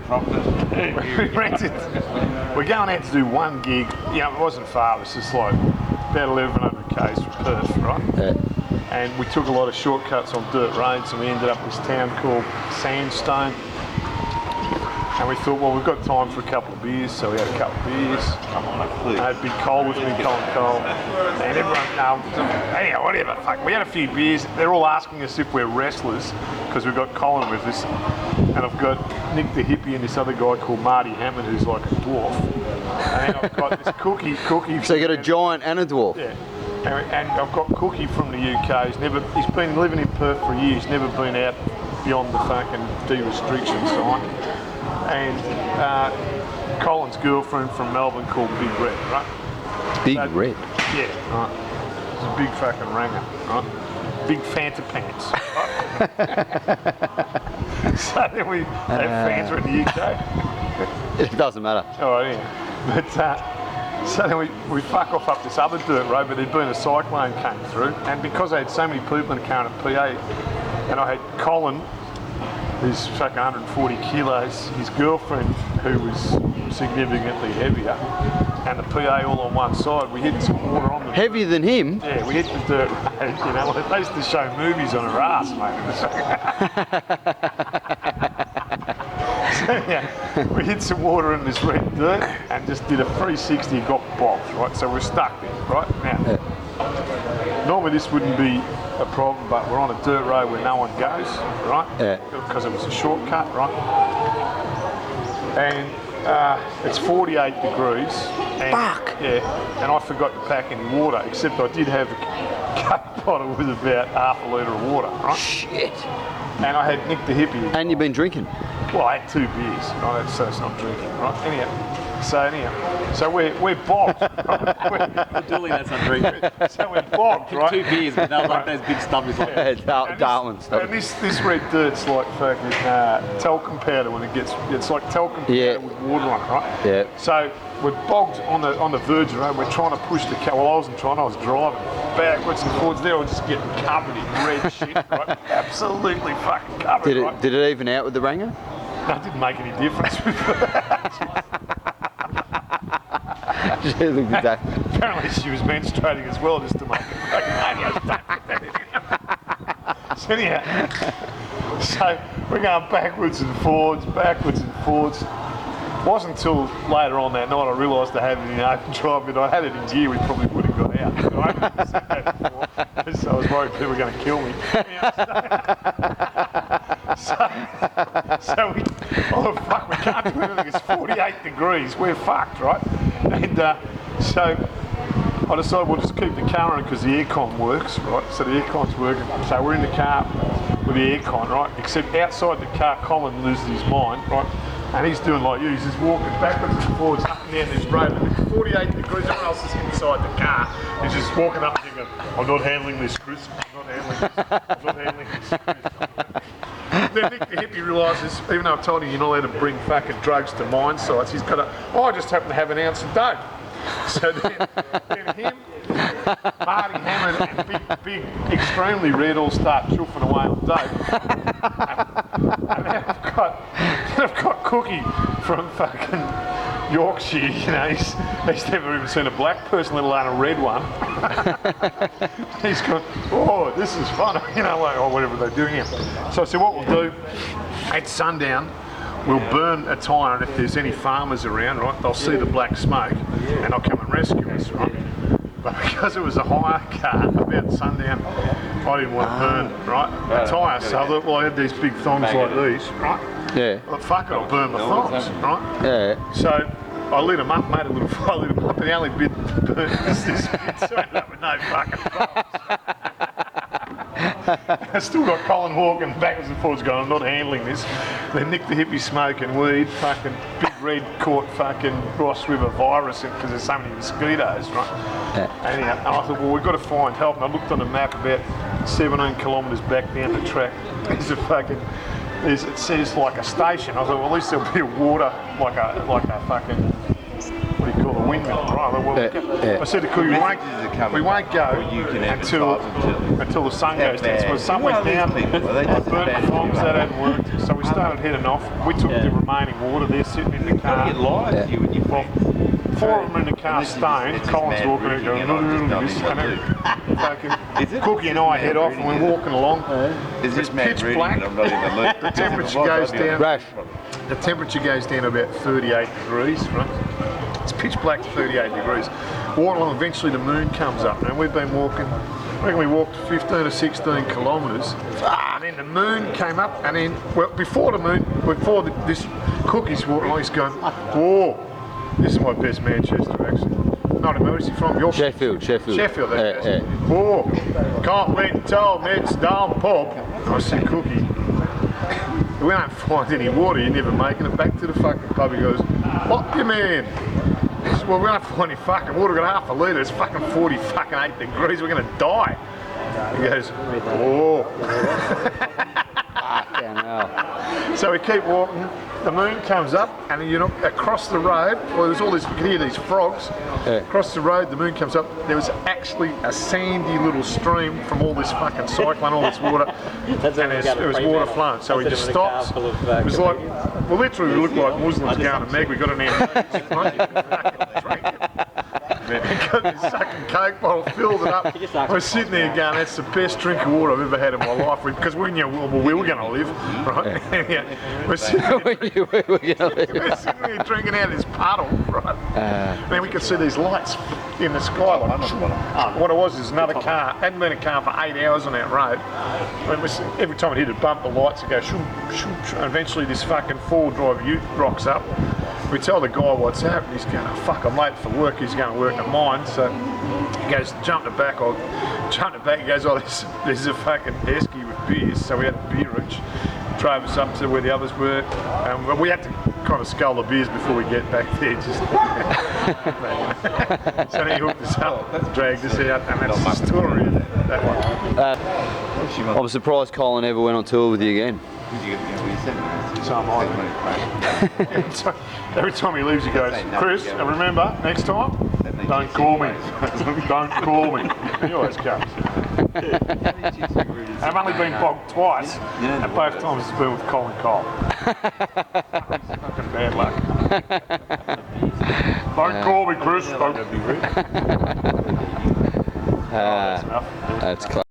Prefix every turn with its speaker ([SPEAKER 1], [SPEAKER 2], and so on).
[SPEAKER 1] We rented. We're going out to do one gig. You know, it wasn't far. It was just like about 1,100 k's from Perth, right?
[SPEAKER 2] Yeah.
[SPEAKER 1] And we took a lot of shortcuts on dirt roads, and we ended up in this town called Sandstone. And we thought, well, we've got time for a couple of beers, so we had a couple of beers. I had Big Cole with me, Cole. And everyone, anyhow, whatever, fuck. We had a few beers. They're all asking us if we're wrestlers, because we've got Colin with us. And I've got Nick the hippie and this other guy called Marty Hammond, who's like a dwarf. And I've got this Cookie.
[SPEAKER 2] So you got a giant and a dwarf?
[SPEAKER 1] Yeah. And I've got Cookie from the UK. He's been living in Perth for years, never been out beyond the fucking de-restriction sign. And Colin's girlfriend from Melbourne called Big Red, right?
[SPEAKER 2] Big Red?
[SPEAKER 1] Yeah, right. It's a big fucking ranger, right? Big Fanta pants. Right? So then we have Fanta in the UK.
[SPEAKER 2] It doesn't matter.
[SPEAKER 1] Oh, yeah. But so then we fuck off up this other dirt road, but there'd been a cyclone came through, and because I had so many people in the car at PA, and I had Colin, who's fucking 140 kilos, his girlfriend, who was significantly heavier, and the PA all on one side. We hit some water on the
[SPEAKER 2] Heavier than him?
[SPEAKER 1] Yeah, we hit the dirt road, you know, they used to show movies on her ass, mate. So, yeah, we hit some water in this red dirt and just did a 360, got bogged, right? So we're stuck there, right? Now, normally this wouldn't be a problem, but we're on a dirt road where no one goes, right?
[SPEAKER 2] Yeah.
[SPEAKER 1] Because it was a shortcut, right? And it's 48 degrees. And,
[SPEAKER 2] fuck!
[SPEAKER 1] Yeah, and I forgot to pack any water, except I did have a Coke bottle with about half a litre of water, right?
[SPEAKER 2] Shit!
[SPEAKER 1] And I had Nick the hippie.
[SPEAKER 2] And you've been drinking?
[SPEAKER 1] Well, I had 2 beers, right? So it's not drinking, right? Anyhow, so we're bogged. Right?
[SPEAKER 3] For Dooley, that's not drinking.
[SPEAKER 1] So we're bogged, right?
[SPEAKER 3] 2 beers without like those big stubbies like that.
[SPEAKER 2] Darwin stuff.
[SPEAKER 1] And this red dirt's like fucking talcum powder when it's like talcum powder with water on it, right?
[SPEAKER 2] Yeah.
[SPEAKER 1] So we're bogged on the verge of the road. We're trying to push the car. Well, I wasn't trying. I was driving backwards and forwards. There, I was just getting covered in red shit, right? Absolutely fucking covered. Right?
[SPEAKER 2] Did it even out with the ranger?
[SPEAKER 1] No, it didn't make any difference. Apparently she was menstruating as well, just to make it so anyhow, so we're going backwards and forwards. It wasn't until later on that night I realised I had it in overdrive, but I had it in gear, we probably would have got out. Right? So I was worried people were going to kill me. So we, oh fuck, we can't do anything, it's 48 degrees, we're fucked, right? And so I decided we'll just keep the car on because the aircon works, right? So the aircon's working. So we're in the car with the aircon, right? Except outside the car, Colin loses his mind, right? And he's doing like you, he's just walking backwards and forwards up and down this road. And it's 48 degrees, everyone else is inside the car. He's just walking up and thinking, I'm not handling this, Chris. I'm not handling this, Chris. Then Nick the hippie realises, even though I told him you're not allowed to bring fucking drugs to mine sites, he's got I just happen to have an ounce of dope. So then him, Marty Hammond and big, extremely red all start chuffing away on dope. And then I've got Cookie from fucking Yorkshire, you know, he's never even seen a black person, let alone a red one. He's gone, oh, this is fun, you know, like, oh, whatever they're doing here. So I said, what we'll do, at sundown, we'll burn a tyre, and if there's any farmers around, right, they'll see the black smoke, and they'll come and rescue us, right? But because it was a hire car, about sundown, I didn't want to burn, right, a tyre, so I thought, well, I had these big thongs like these, right?
[SPEAKER 2] Yeah.
[SPEAKER 1] Well, fuck it, I'll burn my thongs, right?
[SPEAKER 2] Yeah.
[SPEAKER 1] So I lit them up, made a little fire, lit them up, and the only bit burnt was this bit, so I ended up with no fucking thongs. I still got Colin walking backwards and forwards going, I'm not handling this. Then Nick the hippie smoking weed, fucking Big Red caught fucking Ross River virus because there's so many mosquitoes, right? Yeah. And I thought, well, we've got to find help. And I looked on the map about 17 kilometres back down the track. There's a fucking, it says like a station. I thought, well, at least there'll be water, like a fucking what do you call a windmill, right? Well, I said to Coo, we won't go until the sun goes down. So the sun went down, I burnt the bombs, that hadn't worked. So we started heading off. We took the remaining water, they're sitting in the car. Four of them in the car stoned, Colin's walking out going, and then fucking Cookie and I head off and we're walking along. It's pitch black. The temperature goes down.
[SPEAKER 2] Rash.
[SPEAKER 1] The temperature goes down to about 38 degrees, right? It's pitch black to 38 degrees. Walking along, eventually the moon comes up, and we've been walking, I reckon we walked 15 or 16 kilometres, and then the moon came up, and then, well, before the moon, this Cookie's walking along, he's going, whoa, this is my best Manchester accent. Not him, where's he from? Yorkshire?
[SPEAKER 2] Sheffield.
[SPEAKER 1] Sheffield, that's whoa, can't wait till it's down pub. I said, Cookie, we don't find any water, you're never making it back to the fucking pub. He goes, what do you mean? He says, well, we don't find any fucking water, we've got half a litre, it's fucking 48 degrees, we're going to die. He goes, whoa. So we keep walking, the moon comes up, and you know, across the road, well, there's all this, you can hear these frogs. Across the road, the moon comes up, there was actually a sandy little stream from all this fucking cyclone, all this water, and it was water flowing. So we just stopped. It was like, well, literally we looked like Muslims going to Meg, we got an got this fucking Coke bottle, filled it up. We're sitting there going, that's the best drink of water I've ever had in my life, because we knew we were going to live, right? We're sitting there drinking out of this puddle, right? And then we could see these lights in the sky. Like, what it was is another car, hadn't been a car for 8 hours on that road. Every time it hit a bump, the lights would go shoom, shoom, shoom. And eventually this fucking four-drive ute rocks up. We tell the guy what's happened. He's going, oh, fuck, I'm late for work. He's going to work at mine. So he goes, jump the back. He goes, oh, there's a fucking esky with beers. So we had a beer each. Drove us up to where the others were. We had to kind of scull the beers before we get back there. Just so then he hooked us up, dragged us out, and that's the story of that one.
[SPEAKER 2] I'm surprised Colin ever went on tour with you again.
[SPEAKER 1] So am I. Every time he leaves, he goes, Chris, and remember, next time, don't call me. Don't call me. He always comes. I've only been bogged twice, and both times it's been with Colin Cole. Fucking bad luck. Don't call me, Chris. Don't be rude.
[SPEAKER 2] That's close.